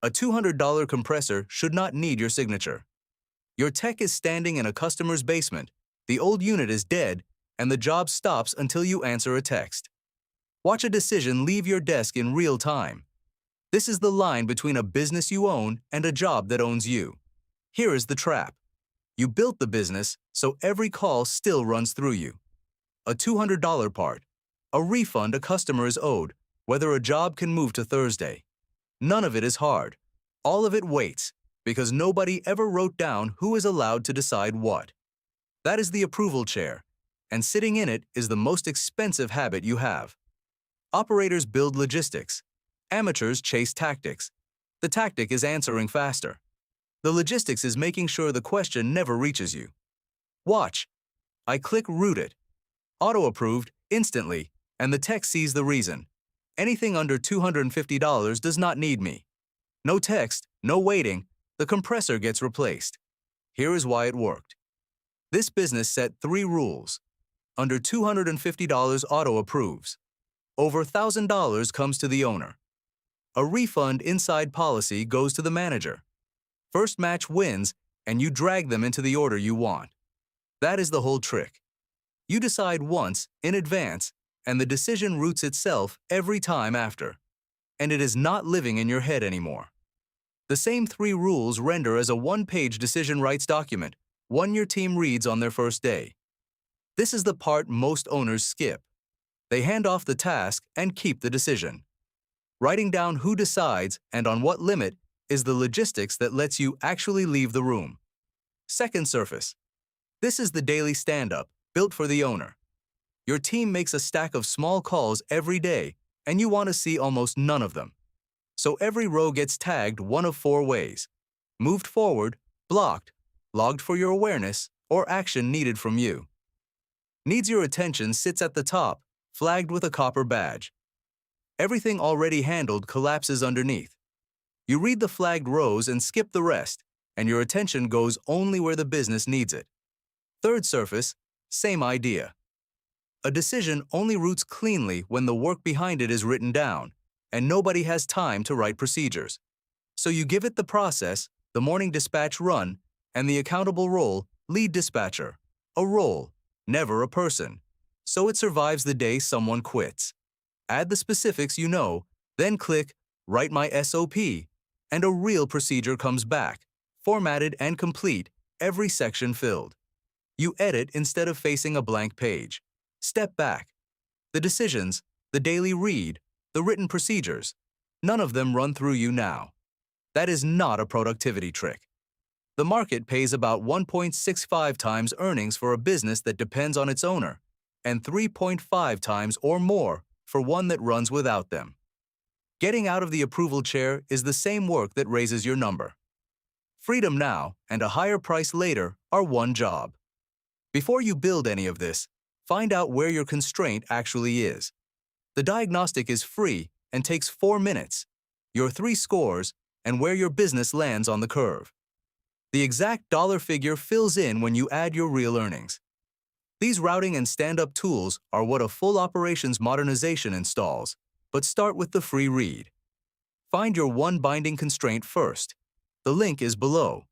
A $200 compressor should not need your signature. Your tech is standing in a customer's basement, the old unit is dead, and the job stops until you answer a text. Watch a decision leave your desk in real time. This is the line between a business you own and a job that owns you. Here is the trap. You built the business, so every call still runs through you. A $200 part. A refund a customer is owed, whether a job can move to Thursday. None of it is hard. All of it waits, because nobody ever wrote down who is allowed to decide what. That is the approval chair, and sitting in it is the most expensive habit you have. Operators build logistics. Amateurs chase tactics. The tactic is answering faster. The logistics is making sure the question never reaches you. Watch. I click route it. Auto-approved, instantly, and the tech sees the reason. Anything under $250 does not need me. No text, no waiting, the compressor gets replaced. Here is why it worked. This business set 3 rules. Under $250 auto-approves. Over $1,000 comes to the owner. A refund inside policy goes to the manager. First match wins, and you drag them into the order you want. That is the whole trick. You decide once, in advance, and the decision routes itself every time after. And it is not living in your head anymore. The same 3 rules render as a 1-page decision rights document, one your team reads on their first day. This is the part most owners skip. They hand off the task and keep the decision. Writing down who decides and on what limit is the logistics that lets you actually leave the room. Second surface. This is the daily stand-up, built for the owner. Your team makes a stack of small calls every day, and you want to see almost none of them. So every row gets tagged one of 4 ways: moved forward, blocked, logged for your awareness, or action needed from you. Needs your attention sits at the top, flagged with a copper badge. Everything already handled collapses underneath. You read the flagged rows and skip the rest, and your attention goes only where the business needs it. Third surface, same idea. A decision only routes cleanly when the work behind it is written down, and nobody has time to write procedures. So you give it the process, the morning dispatch run, and the accountable role, lead dispatcher. A role, never a person. So it survives the day someone quits. Add the specifics you know, then click Write my SOP, and a real procedure comes back, formatted and complete, every section filled. You edit instead of facing a blank page. Step back. The decisions, the daily read, the written procedures, none of them run through you now. That is not a productivity trick. The market pays about 1.65 times earnings for a business that depends on its owner, and 3.5 times or more for one that runs without them. Getting out of the approval chair is the same work that raises your number. Freedom now and a higher price later are one job. Before you build any of this, find out where your constraint actually is. The diagnostic is free and takes 4 minutes, your 3 scores, and where your business lands on the curve. The exact dollar figure fills in when you add your real earnings. These routing and stand-up tools are what a full operations modernization installs, but start with the free read. Find your one binding constraint first. The link is below.